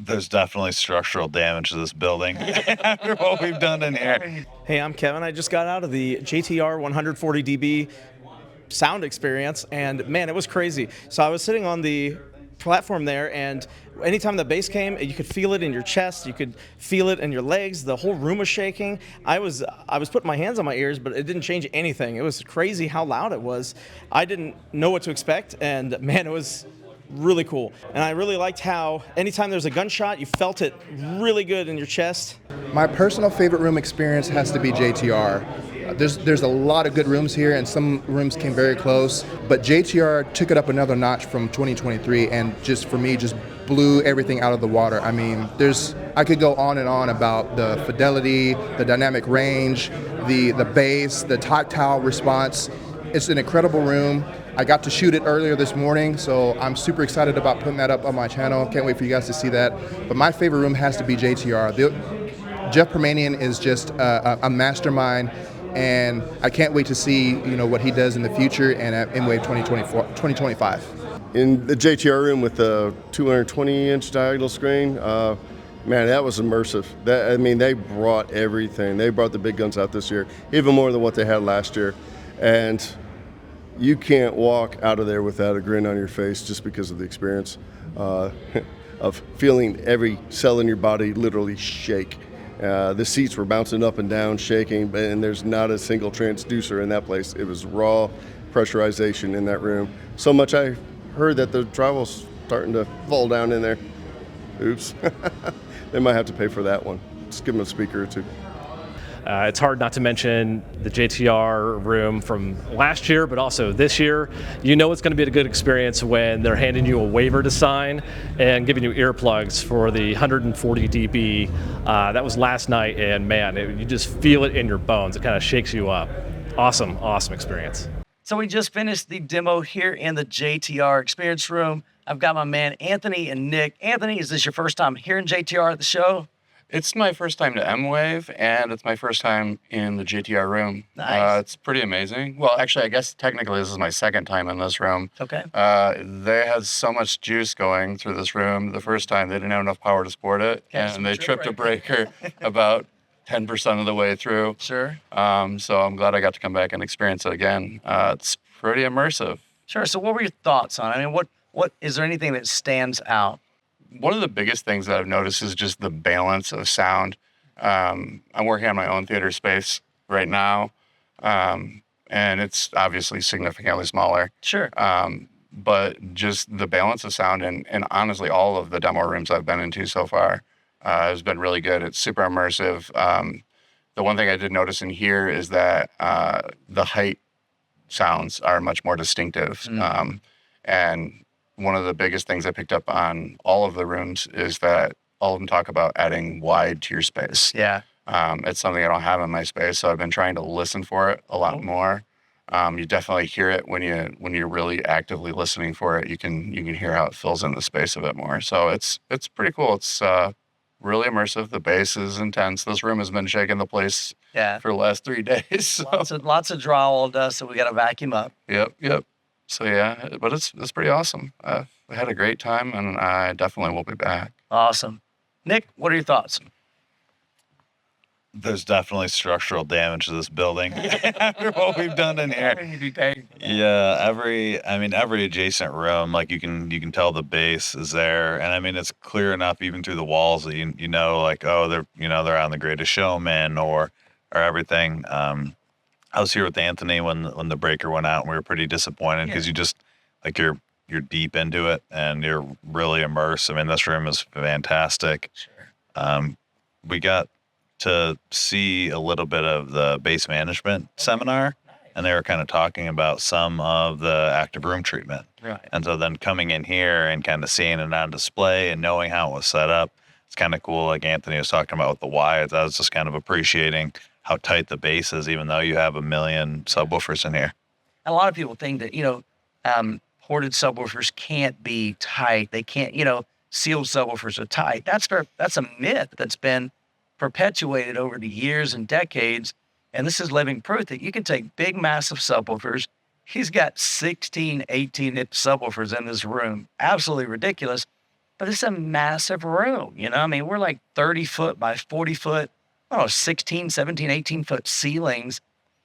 There's definitely structural damage to this building after what we've done in here. Hey, I'm Kevin. I just got out of the JTR 140 dB sound experience, and man, it was crazy. So I was sitting on the platform there, and anytime the bass came, you could feel it in your chest, you could feel it in your legs, the whole room was shaking. I was putting my hands on my ears, but it didn't change anything. It was crazy how loud it was. I didn't know what to expect, and man, it was really cool. And I really liked how anytime there's a gunshot, you felt it really good in your chest. My personal favorite room experience has to be JTR. There's a lot of good rooms here, and some rooms came very close, but JTR took it up another notch from 2023, and just for me, just blew everything out of the water. I mean, I could go on and on about the fidelity, the dynamic range, the bass, the tactile response. It's an incredible room. I got to shoot it earlier this morning, so I'm super excited about putting that up on my channel. Can't wait for you guys to see that. But my favorite room has to be JTR. Jeff Permanian is just a mastermind, and I can't wait to see what he does in the future and at MWAVE 2025. In the JTR room with the 220-inch diagonal screen, man, that was immersive. They brought everything. They brought the big guns out this year, even more than what they had last year. And you can't walk out of there without a grin on your face just because of the experience of feeling every cell in your body literally shake. The seats were bouncing up and down, shaking, and there's not a single transducer in that place. It was raw pressurization in that room. So much I heard that the drywall's starting to fall down in there. Oops. They might have to pay for that one. Just give them a speaker or two. It's hard not to mention the JTR room from last year, but also this year. You know it's going to be a good experience when they're handing you a waiver to sign and giving you earplugs for the 140 dB. That was last night, and man, you just feel it in your bones. It kind of shakes you up. Awesome, awesome experience. So we just finished the demo here in the JTR experience room. I've got my man Anthony and Nick. Anthony, is this your first time hearing JTR at the show? It's my first time to MWAVE, and it's my first time in the JTR room. Nice. It's pretty amazing. Well, actually, I guess technically this is my second time in this room. Okay. They had so much juice going through this room. The first time, they didn't have enough power to support it, and they tripped a breaker about 10% of the way through. Sure. So I'm glad I got to come back and experience it again. It's pretty immersive. Sure. So what were your thoughts on it? I mean, what is there anything that stands out? One of the biggest things that I've noticed is just the balance of sound. I'm working on my own theater space right now, and it's obviously significantly smaller. Sure. But just the balance of sound and honestly, all of the demo rooms I've been into so far has been really good. It's super immersive. The one thing I did notice in here is that the height sounds are much more distinctive. And one of the biggest things I picked up on all of the rooms is that all of them talk about adding wide to your space. Yeah. It's something I don't have in my space, so I've been trying to listen for it a lot more. You definitely hear it when you're really actively listening for it. You can hear how it fills in the space a bit more. So it's pretty cool. It's really immersive. The bass is intense. This room has been shaking the place for the last 3 days. So. Lots of drywall dust that we got to vacuum up. Yep. So yeah, but it's pretty awesome. I had a great time, and I definitely will be back. Awesome. Nick, what are your thoughts? There's definitely structural damage to this building after what we've done in here. Yeah, every adjacent room, like you can tell the bass is there, and I mean it's clear enough even through the walls that you know like they're on The Greatest Showman or everything. I was here with Anthony when the breaker went out, and we were pretty disappointed because you just like you're deep into it and you're really immersed. I mean, this room is fantastic. Sure. We got to see a little bit of the bass management seminar, and they were kind of talking about some of the active room treatment. Right. And so then coming in here and kind of seeing it on display and knowing how it was set up, it's kind of cool. Like Anthony was talking about with the wides, I was just kind of appreciating how tight the bass is, even though you have a million subwoofers in here. A lot of people think that, ported subwoofers can't be tight. They can't, sealed subwoofers are tight. That's a myth that's been perpetuated over the years and decades. And this is living proof that you can take big, massive subwoofers. He's got 16, 18-inch subwoofers in this room. Absolutely ridiculous. but it's a massive room. I mean, we're like 30 foot by 40 foot, 16, 17, 18 foot ceilings.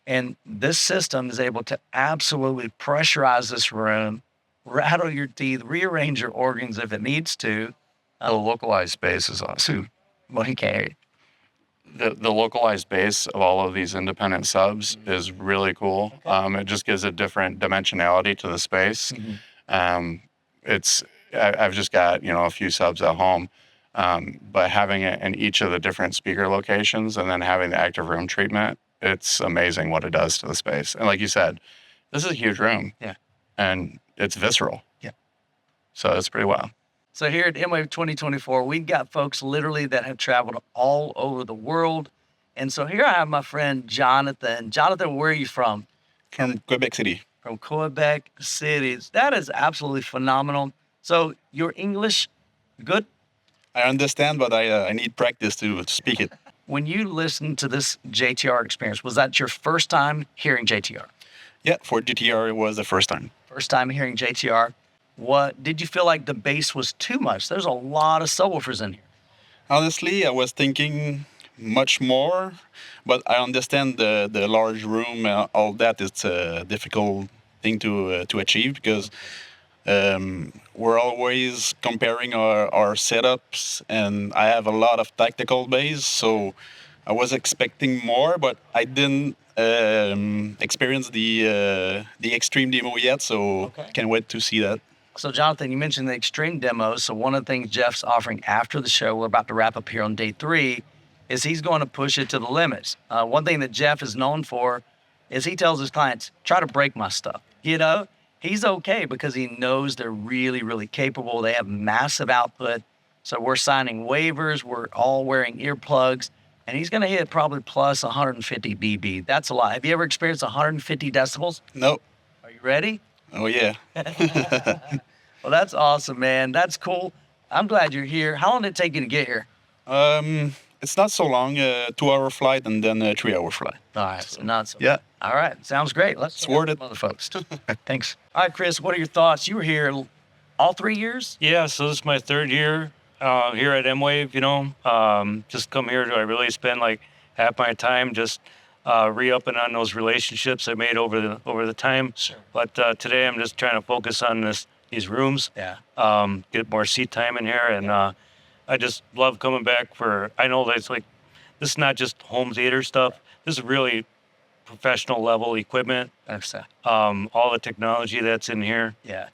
And this system is able to absolutely pressurize this room, rattle your teeth, rearrange your organs if it needs to. The localized space is awesome. Well, he can't. The localized base of all of these independent subs is really cool. It just gives a different dimensionality to the space. I've just got a few subs at home, but having it in each of the different speaker locations and then having the active room treatment, it's amazing what it does to the space. And like you said, this is a huge room. Yeah. And it's visceral. Yeah. So it's pretty wild. So here at MWAVE 2024, we've got folks literally that have traveled all over the world. And so here I have my friend Jonathan. Jonathan, where are you from? From Quebec City. From Quebec City. That is absolutely phenomenal. So your English, good? I understand, but I need practice to speak it. When you listened to this JTR experience, was that your first time hearing JTR? Yeah, for GTR, it was the first time. First time hearing JTR. What did you feel like the bass was too much? There's a lot of subwoofers in here. Honestly, I was thinking much more, but I understand the large room, all that. It's a difficult thing to achieve because we're always comparing our setups, and I have a lot of tactical bass, so I was expecting more, but I didn't experience the extreme demo yet, so can't wait to see that. So, Jonathan, you mentioned the extreme demo. So one of the things Jeff's offering after the show, we're about to wrap up here on day 3, is he's going to push it to the limits. One thing that Jeff is known for is he tells his clients, try to break my stuff. He's okay because he knows they're really, really capable. They have massive output. So we're signing waivers. We're all wearing earplugs. And he's going to hit probably plus 150 dB. That's a lot. Have you ever experienced 150 decibels? No. Are you ready? Oh, yeah. Well, that's awesome, man. That's cool. I'm glad you're here. How long did it take you to get here? It's not so long, 2-hour flight and then a 3-hour flight. All right, so not so. Yeah. All right, sounds great. Let's worth it. Other folks. Thanks. All right, Chris, what are your thoughts? You were here all 3 years? Yeah, so this is my 3rd year here at MWAVE, just come here to really spend like half my time just re-upping on those relationships I made over the time. Sure. But today I'm just trying to focus on these rooms. Yeah. Get more seat time in here, and I just love coming back I know that it's like, this is not just home theater stuff. This is really professional level equipment. All the technology that's in here. Yeah.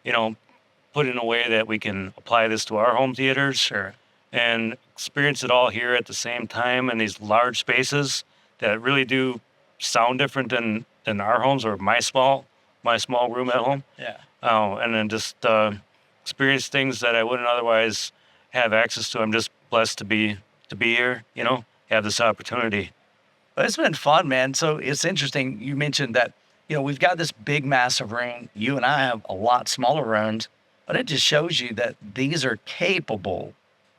Put in a way that we can apply this to our home theaters. Sure. And experience it all here at the same time in these large spaces that really do sound different than our homes or my small room at home. Yeah. And then just experience things that I wouldn't otherwise have access to. I'm just blessed to be here, have this opportunity. But it's been fun, man. So it's interesting. You mentioned that, we've got this big, massive room. You and I have a lot smaller rooms, but it just shows you that these are capable.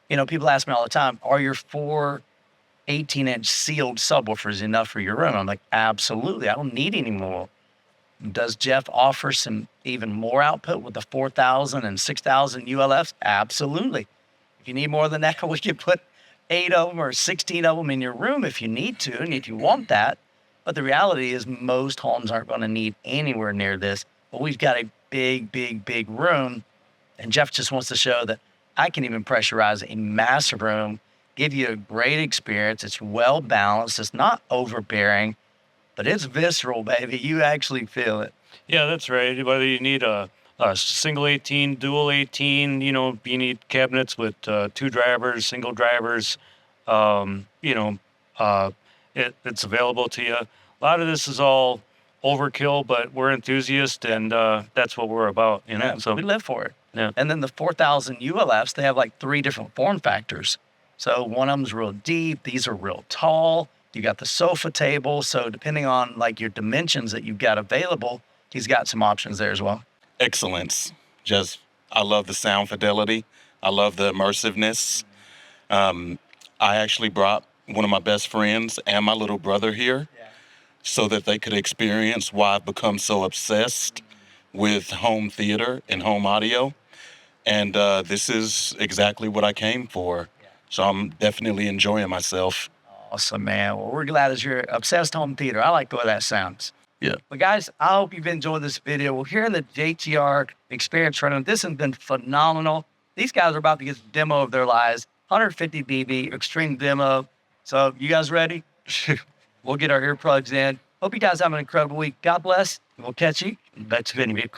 People ask me all the time, are your 4 18-inch sealed subwoofers enough for your room? I'm like, absolutely. I don't need any more. Does Jeff offer some even more output with the 4,000 and 6,000 ULFs? Absolutely. If you need more than that, we can put 8 of them or 16 of them in your room if you need to and if you want that. But the reality is most homes aren't going to need anywhere near this. But we've got a big, big, big room. And Jeff just wants to show that I can even pressurize a massive room, give you a great experience. It's well balanced. It's not overbearing, but it's visceral, baby. You actually feel it. Yeah, that's right. Whether you need a single 18, dual 18, you need cabinets with 2 drivers, single drivers, it's available to you. A lot of this is all overkill, but we're enthusiasts, and that's what we're about, Yeah, So we live for it. Yeah. And then the 4,000 ULFs, they have like 3 different form factors. So one of them's real deep. These are real tall. You got the sofa table. So depending on like your dimensions that you've got available, he's got some options there as well. Excellence. I love the sound fidelity. I love the immersiveness. I actually brought one of my best friends and my little brother here so that they could experience why I've become so obsessed with home theater and home audio. and this is exactly what I came for. So I'm definitely enjoying myself. Awesome, man. Well, we're glad that you're obsessed home theater. I like the way that sounds. Yeah. But guys, I hope you've enjoyed this video. We're here in the JTR experience running. This has been phenomenal. These guys are about to get the demo of their lives. 150 dB, extreme demo. So you guys ready? We'll get our earplugs in. Hope you guys have an incredible week. God bless. And we'll catch you in the next video.